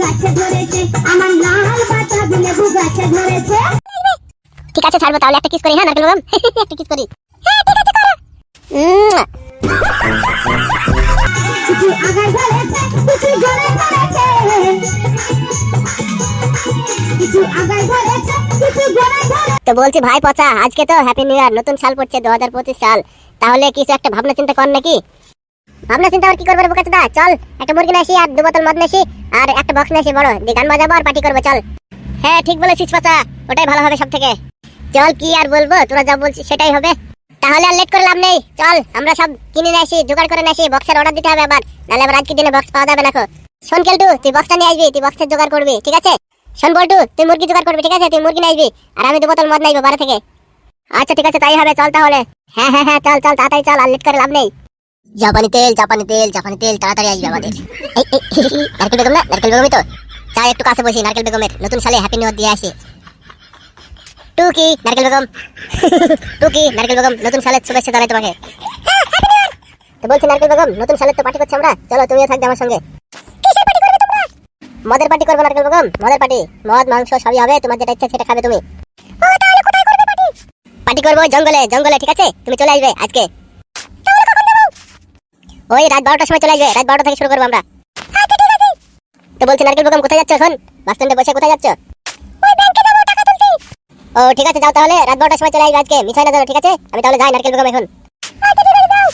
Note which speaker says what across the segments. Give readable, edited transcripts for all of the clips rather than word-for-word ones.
Speaker 1: গাছে ধরেছে, আমার লাল বাতাবি লেবু গাছে ধরেছে।
Speaker 2: ঠিক আছে ছাড়বো তাহলে, একটা কিস করি। হ্যাঁ নারকেল বেগম, একটা কিস করি। হ্যাঁ ঠিক আছে করো।
Speaker 1: কিছু আগায় ধরেছে, কিছু জলে ধরেছে, কিছু আগায় ধরেছে, কিছু জলে ধরেছে।
Speaker 2: তো বলছি ভাই পচা, আজকে তো হ্যাপি নিউ ইয়ার, নতুন সাল পড়ছে 2025 সাল। তাহলে কিছু একটা ভাবনা চিন্তা কর নাকি? ভাবনা চিন্তা আর কি করবো রে বোকাচোদা, চল একটা মুরগি নিয়ে আসি আর 2 বোতল মদ নিয়ে আসি আর একটা বক্স নিয়ে আসি বড়, দিয়ে গান বাজাবো আর পার্টি করবো, চল। হ্যাঁ ঠিক বলেছিস পচা, ওটাই ভালো হবে সব থেকে। চল কি আর বলবো, তোরা যা বলছিস সেটাই হবে। তাহলে আর লেট করে লাভ নেই, চল আমরা সব কিনে নিয়ে আসি, জোগাড় করে নিয়ে আসি। বক্সের অর্ডার দিতে হবে আবার, নাহলে আবার আজকের দিনে বক্স পাওয়া যাবে না। শোন কেলটু, তুই বক্সটা নিয়ে আসবি, তুই বক্সের জোগাড় করবি, ঠিক আছে? শোন বল্টু, তুই মুরগি জোগাড় করবি, ঠিক আছে? তুই মুরগি নিয়ে আসবি আর আমি 2 বোতল মদ নিয়ে আসবো বাড়ি থেকে। আচ্ছা ঠিক আছে তাই হবে, চল তাহলে। হ্যাঁ হ্যাঁ হ্যাঁ চল চল তাড়াতাড়ি চল, আর লেট করে লাভ নেই। জাপানি তেল জাপানি তেল জাপানি তেল, তাড়াতাড়ি আসবে আমাদের। নারকেল বেগম না, নারকেল বেগমই তো। চা একটু কাছে বসি, নারকেল বেগমের নতুন সালে হ্যাপি নিউ ইয়ার দিয়ে আসি। টুকি নারকেল বেগম, টুকি নারকেল বেগম, নতুন সালের শুভেচ্ছা জানাই তোমাকে। তো বলছি নারকেল বেগম, নতুন সালের তো পার্টি করছি আমরা, চলো তুমিও থাকবে আমার সঙ্গে। কিসের পার্টি করবে তোমরা? মদের পার্টি করবে নারকেল বেগম, মদের পার্টি, মদ মাংস সবই হবে, তোমার যেটা ইচ্ছা সেটা খাবে তুমি। ও তাহলে কোথায় করবে পার্টি? পার্টি করবো জঙ্গলে, জঙ্গলে, ঠিক আছে? তুমি চলে আসবে আজকে। তাহলে কখন যাব? ওই রাত 12টার সময় চলে আসবে, রাত 12টা থেকে শুরু করবো আমরা। আচ্ছা ঠিক আছে। তো বলছি নারকেল বেগম কোথায় যাচ্ছ এখন? বাস স্ট্যান্ডে বসে কোথায় যাচ্ছ? ওই ব্যাংকে যাব, টাকা তুলতে। ও ঠিক আছে যাও তাহলে, রাত 12টার সময় চলে আসবে আজকে, মিস হয় না যেন, ঠিক আছে? আমি তাহলে যাই নারকেল বেগম এখন। আচ্ছা ঠিক আছে যাও।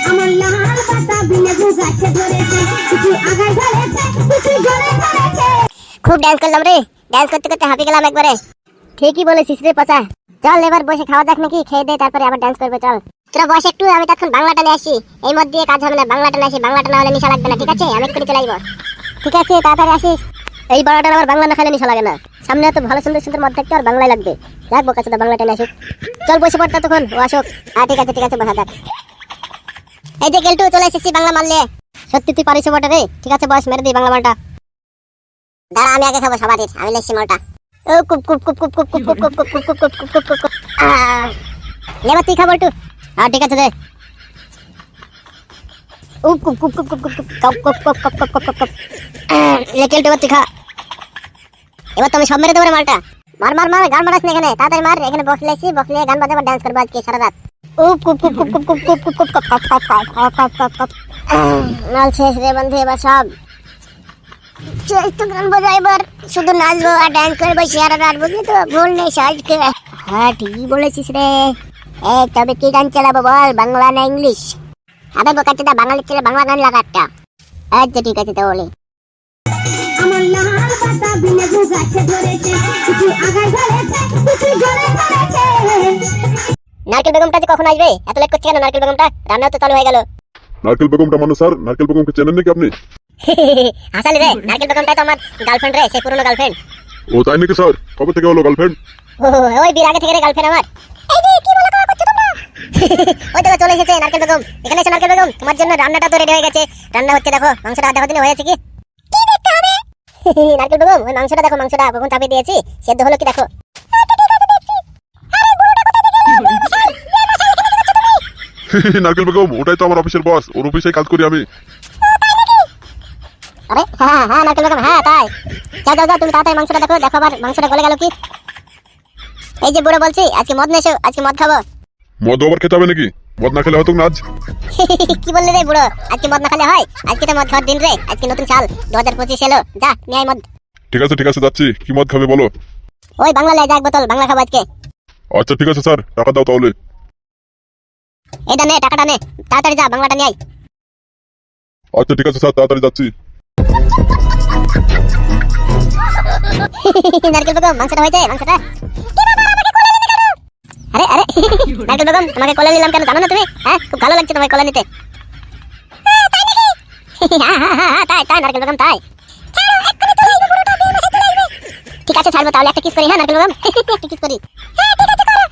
Speaker 1: আমার লাল বাতাবি লেবু গাছে ধরেছে, কিছু আগায় ধরেছে, কিছু জলে ধরেছে।
Speaker 2: খুব ডান্স করলাম রে, ডান্স করতে করতে হাঁপিয়ে গেলাম একবারে। ঠিকই বলেছিস রে পচা, চল এবার বসে খাওয়া যাক নাকি, খেয়ে দে তারপরে আবার ডান্স করবো, চল। তোরা বস একটু, আমি তখন বাংলাটা নিয়ে আসি। এই মদ দিয়ে কাজ হবে না, বাংলাটা নিয়ে আসি, বাংলাটা না হলে নেশা লাগবে না, ঠিক আছে? আমি একটু চলে আসবো। ঠিক আছে তাড়াতাড়ি আসিস। এই বারোটার আবার বাংলা না খেলে নেশা লাগে না, সামনে এত ভালো সুন্দর সুন্দর মদ থাকতে আর বাংলায় লাগবে। যাক বোকাচোদা, বাংলাটা নিয়ে আসুক। চল বসে পড়তে তখন ও আসুক। ঠিক আছে ঠিক আছে, বসা যাক। এই যে কেলটু চলে এসেছি বাংলা মাল নিয়ে। সত্যি তুই পারিস বটে রে, ঠিক আছে বস, মেরে দিই বাংলা মালটা। দাঁড়া আমি আগে খাবো সবারই, আমি লেসছি মালটা। ও কুপ কুপ কুপ কুপ কুপ কুপ কুপ কুপ কুপ কুপ কুপ কুপ কুপ কুপ কুপ। লেবার তুই খা বল্টু। ঠিক আছে দে। ও কুপ কুপ কুপ কুপ কুপ কুপ কুপ কুপ কুপ কুপ কুপ কুপ কুপ কুপ। লে কেলটু তুই খা। এবার তো আমি সব মেরে দেবো রে মালটা। মার মার মার, গান বাজাস না এখানে, তাড়াতাড়ি মার। এখানে বক্স লেছি, বক্স নিয়ে গান বাজাবো, ডান্স করবো আজকে সারা রাত। ও কুপ কুপ কুপ কুপ কুপ কুপ কুপ কুপ কুপ কুপ কুপ কুপ কুপ কুপ কুপ। মাল শেষ রে বন্ধু, এবার সব শেষ। তো গান বাজাই, এবার শুধু নাচবো আর ডান্স করবো সারা রাত, বুঝলি তো? ভুল নেই আজকে। হ্যাঁ ঠিকই বলেছিস রে। তবে কি গান চালাবো বল, বাংলা না ইংলিশ? আবে বোকাচোদা, বাঙালির ছেলে বাংলা গান লাগা একটা। আচ্ছা ঠিক আছে তাহলে।
Speaker 1: আমার লাল বাতাবি লেবু গাছে ধরেছে, কিছু আগায় ধরেছে, কিছু জলে ধরেছে।
Speaker 2: নারকেল বেগমটা যে কখন আসবে? এত লেট করছে কেন নারকেল বেগমটা? রান্নাও তো চালু হয়ে গেল।
Speaker 3: নারকেল বেগমটা মানে স্যার, নারকেল বেগমকে চেনেন নাকি আপনি?
Speaker 2: হাসালি রে, নারকেল বেগমটা তো আমার গার্লফ্রেন্ড রে, সেই পুরনো গার্লফ্রেন্ড।
Speaker 3: ও তাই নাকি স্যার? কবে থেকে হলো গার্লফ্রেন্ড?
Speaker 2: ওই বিয়ের আগে থেকে রে গার্লফ্রেন্ড আমার। এই যে কি বলা কথা করছো তোমরা? ওই দেখো চলে এসেছে নারকেল বেগম। এখানে এসে নারকেল বেগম, তোমার জন্য রান্নাটা তো রেডি হয়ে গেছে। রান্না হচ্ছে দেখো, মাংসটা দেখো দিনে হয়েছে কি? কি দেখতে হবে? নারকেল বেগম ওই মাংসটা দেখো, মাংসটা কখন চাপিয়ে দিয়েছি, সেদ্ধ হলো কি দেখো।
Speaker 3: নারকেল বেগম ওটাই তো আমার অফিসের বস, ওর অফিসে কাজ করি আমি।
Speaker 2: আরে হ্যাঁ হ্যাঁ নারকেল বেগম, হ্যাঁ তাই। যাও যাও যাও, তুমি তাড়াতাড়ি মাংসটা দেখো, দেখো আবার মাংসটা গলে গেল কি। এই যে বুড়ো বলছি, আজকে মদ নেছো, আজকে মদ খাবো।
Speaker 3: মদ আবার খেতে হবে নাকি? মদ না খেলে হয়তো না আজ।
Speaker 2: কি বললি রে বুড়ো, আজকে মদ না খেলে হয়? আজকে তো মদ খাওয়ার দিন রে, আজকে নতুন সাল 2025 এলো। যা নিয়ে আয় মদ।
Speaker 3: ঠিক আছে যাচ্ছি। কি মদ খাবে বলো?
Speaker 2: ওই বাংলা লে যা, এক বোতল বাংলা খাবো আজকে।
Speaker 3: আচ্ছা ঠিক আছে স্যার, টাকা দাও তাহলে।
Speaker 2: এইটা নে, টাকাটা নে, তাড়াতাড়ি যা বাংলাটা নিয়ে আয়।
Speaker 3: আচ্ছা ঠিক আছে স্যার, তাড়াতাড়ি যাচ্ছি।
Speaker 2: নারকেল বেগম মাংসটা হয়েছে, মাংসটা। আরে আরে নারকেল বেগম, তোমাকে কোলে নিলাম কেন জানো না তুমি? হ্যাঁ খুব ভালো লাগছে তোমাকে কোলে নিতে। তাই তাই নারকেল বেগম তাই। ঠিক আছে ছাড়বো তাহলে, একটা কিস করি। হ্যাঁ নারকেল বেগম, একটা কিস করি। হ্যাঁ ঠিক আছে করো।